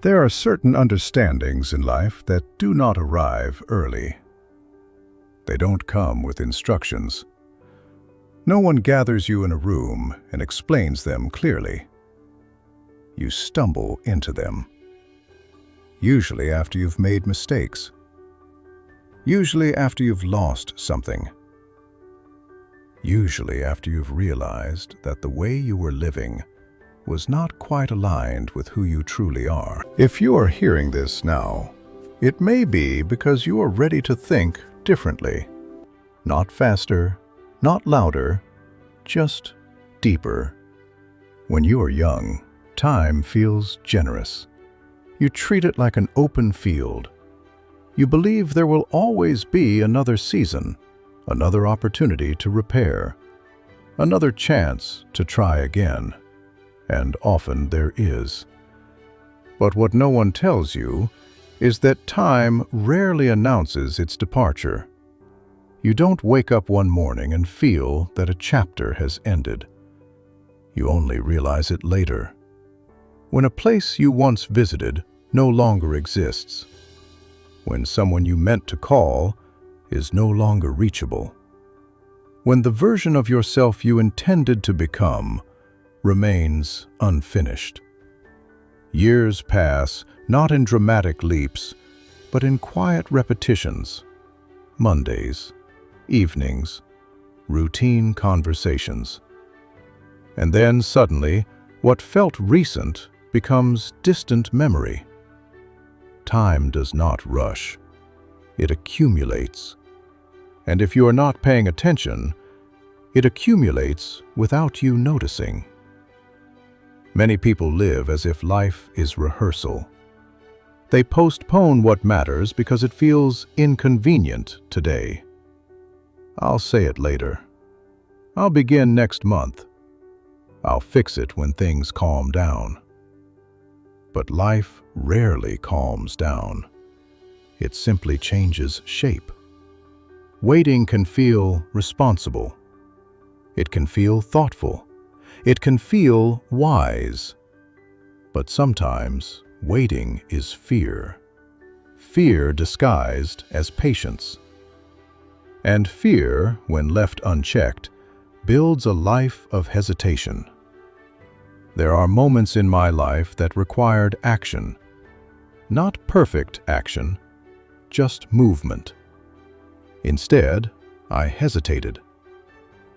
There are certain understandings in life that do not arrive early. They don't come with instructions. No one gathers you in a room and explains them clearly. You stumble into them. Usually after you've made mistakes. Usually after you've lost something. Usually after you've realized that the way you were living was not quite aligned with who you truly are. If you are hearing this now, it may be because you are ready to think differently. Not faster, not louder, just deeper. When you are young, time feels generous. You treat it like an open field. You believe there will always be another season, another opportunity to repair, another chance to try again. And often there is. But what no one tells you is that time rarely announces its departure. You don't wake up one morning and feel that a chapter has ended. You only realize it later, when a place you once visited no longer exists, when someone you meant to call is no longer reachable, when the version of yourself you intended to become remains unfinished. Years pass, not in dramatic leaps, but in quiet repetitions. Mondays, evenings, routine conversations. And then suddenly, what felt recent becomes distant memory. Time does not rush. It accumulates. And if you are not paying attention, it accumulates without you noticing. Many people live as if life is rehearsal. They postpone what matters because it feels inconvenient today. I'll say it later. I'll begin next month. I'll fix it when things calm down. But life rarely calms down. It simply changes shape. Waiting can feel responsible. It can feel thoughtful. It can feel wise. But sometimes waiting is fear. Fear disguised as patience. And fear, when left unchecked, builds a life of hesitation. There are moments in my life that required action. Not perfect action, just movement. Instead, I hesitated.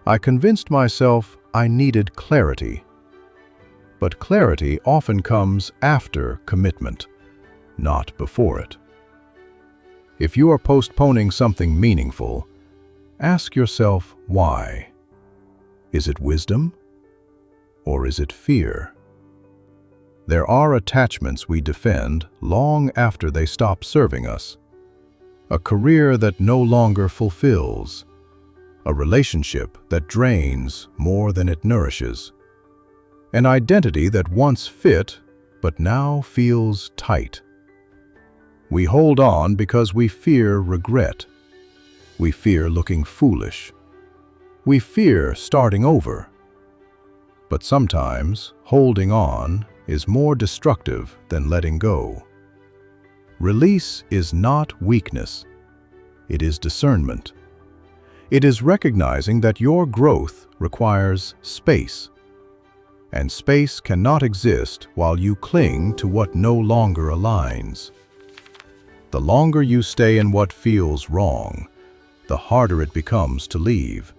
I convinced myself I needed clarity. But clarity often comes after commitment, not before it. If you are postponing something meaningful, ask yourself why. Is it wisdom? Or is it fear? There are attachments we defend long after they stop serving us. A career that no longer fulfills. A relationship that drains more than it nourishes. An identity that once fit, but now feels tight. We hold on because we fear regret. We fear looking foolish. We fear starting over. But sometimes holding on is more destructive than letting go. Release is not weakness. It is discernment. It is recognizing that your growth requires space. And space cannot exist while you cling to what no longer aligns. The longer you stay in what feels wrong, the harder it becomes to leave.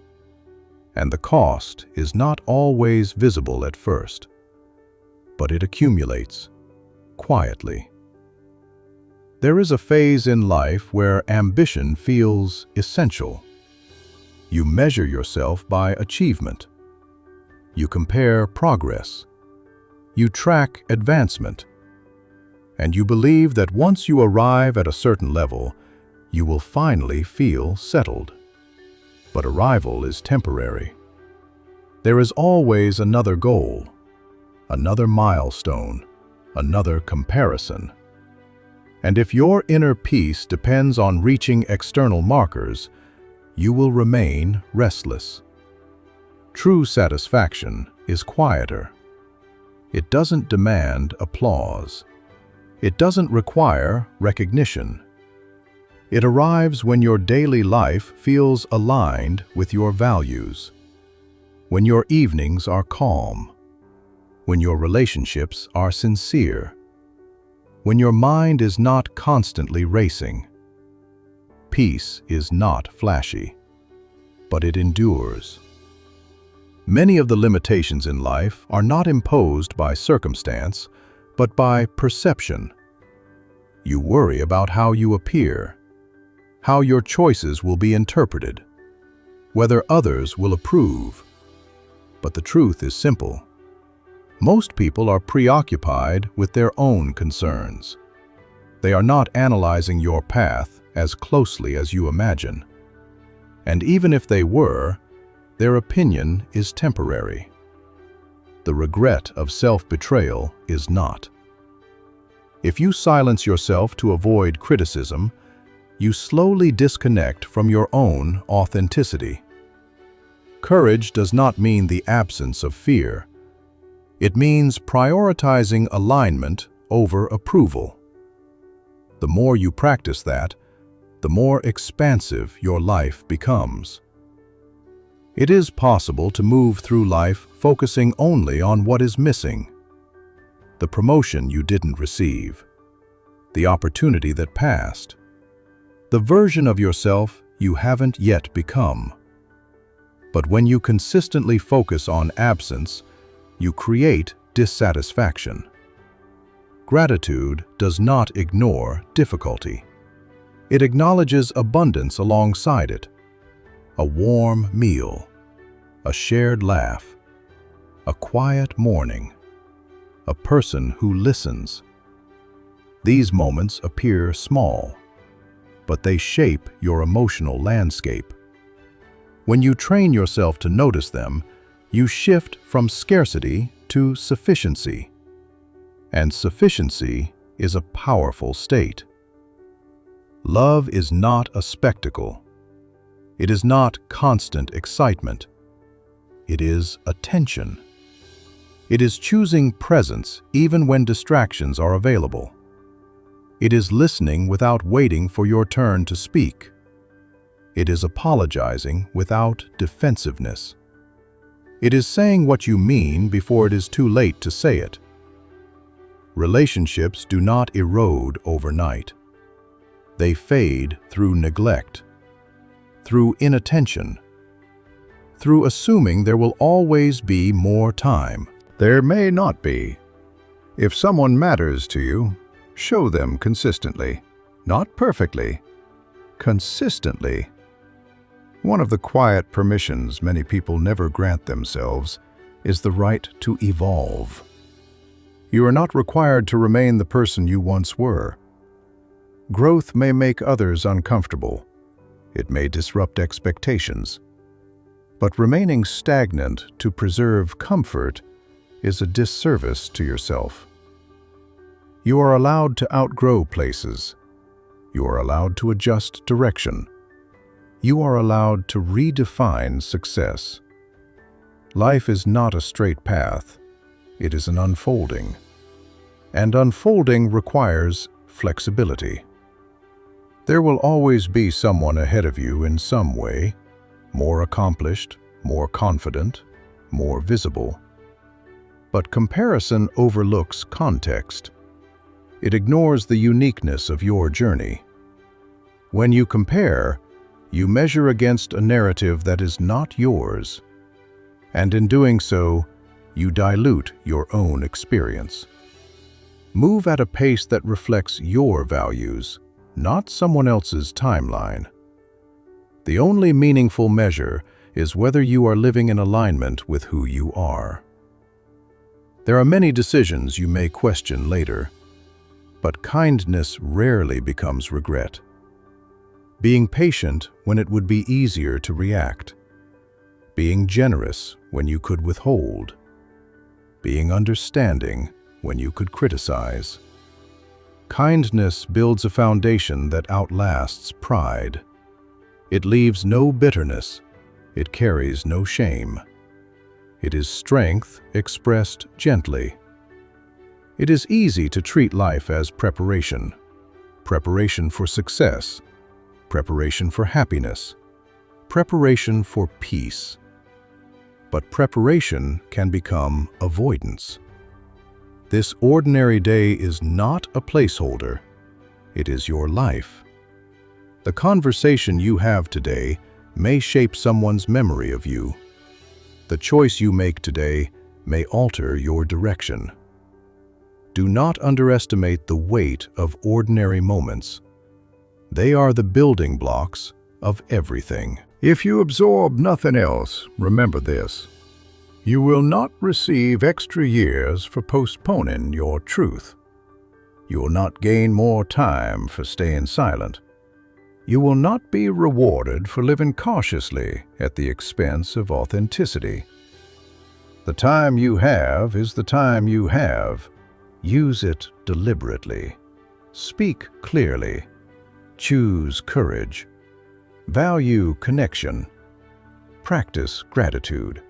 And the cost is not always visible at first, but it accumulates quietly. There is a phase in life where ambition feels essential. You measure yourself by achievement. You compare progress. You track advancement. And you believe that once you arrive at a certain level, you will finally feel settled. But arrival is temporary. There is always another goal, another milestone, another comparison. And if your inner peace depends on reaching external markers, you will remain restless. True satisfaction is quieter. It doesn't demand applause. It doesn't require recognition. It arrives when your daily life feels aligned with your values, when your evenings are calm, when your relationships are sincere, when your mind is not constantly racing. Peace is not flashy, but it endures. Many of the limitations in life are not imposed by circumstance, but by perception. You worry about how you appear, how your choices will be interpreted, whether others will approve. But the truth is simple. Most people are preoccupied with their own concerns. They are not analyzing your path as closely as you imagine. And even if they were, their opinion is temporary. The regret of self-betrayal is not. If you silence yourself to avoid criticism, you slowly disconnect from your own authenticity. Courage does not mean the absence of fear. It means prioritizing alignment over approval. The more you practice that, the more expansive your life becomes. It is possible to move through life focusing only on what is missing. The promotion you didn't receive, the opportunity that passed, the version of yourself you haven't yet become. But when you consistently focus on absence, you create dissatisfaction. Gratitude does not ignore difficulty. It acknowledges abundance alongside it. A warm meal, a shared laugh, a quiet morning, a person who listens. These moments appear small, but they shape your emotional landscape. When you train yourself to notice them, you shift from scarcity to sufficiency. And sufficiency is a powerful state. Love is not a spectacle. It is not constant excitement. It is attention. It is choosing presence even when distractions are available. It is listening without waiting for your turn to speak. It is apologizing without defensiveness. It is saying what you mean before it is too late to say it. Relationships do not erode overnight. They fade through neglect, through inattention, through assuming there will always be more time. There may not be. If someone matters to you, show them consistently, not perfectly, consistently. One of the quiet permissions many people never grant themselves is the right to evolve. You are not required to remain the person you once were. Growth may make others uncomfortable. It may disrupt expectations. But remaining stagnant to preserve comfort is a disservice to yourself. You are allowed to outgrow places. You are allowed to adjust direction. You are allowed to redefine success. Life is not a straight path. It is an unfolding. And unfolding requires flexibility. There will always be someone ahead of you in some way, more accomplished, more confident, more visible. But comparison overlooks context. It ignores the uniqueness of your journey. When you compare, you measure against a narrative that is not yours. And in doing so, you dilute your own experience. Move at a pace that reflects your values, not someone else's timeline. The only meaningful measure is whether you are living in alignment with who you are. There are many decisions you may question later, but kindness rarely becomes regret. Being patient when it would be easier to react. Being generous when you could withhold. Being understanding when you could criticize. Kindness builds a foundation that outlasts pride. It leaves no bitterness. It carries no shame. It is strength expressed gently. It is easy to treat life as preparation. Preparation for success, preparation for happiness, preparation for peace. But preparation can become avoidance. This ordinary day is not a placeholder. It is your life. The conversation you have today may shape someone's memory of you. The choice you make today may alter your direction. Do not underestimate the weight of ordinary moments. They are the building blocks of everything. If you absorb nothing else, remember this. You will not receive extra years for postponing your truth. You will not gain more time for staying silent. You will not be rewarded for living cautiously at the expense of authenticity. The time you have is the time you have. Use it deliberately. Speak clearly. Choose courage. Value connection. Practice gratitude.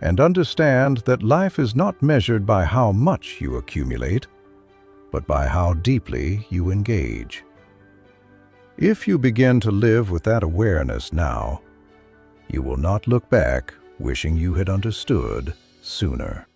And understand that life is not measured by how much you accumulate, but by how deeply you engage. If you begin to live with that awareness now, you will not look back wishing you had understood sooner.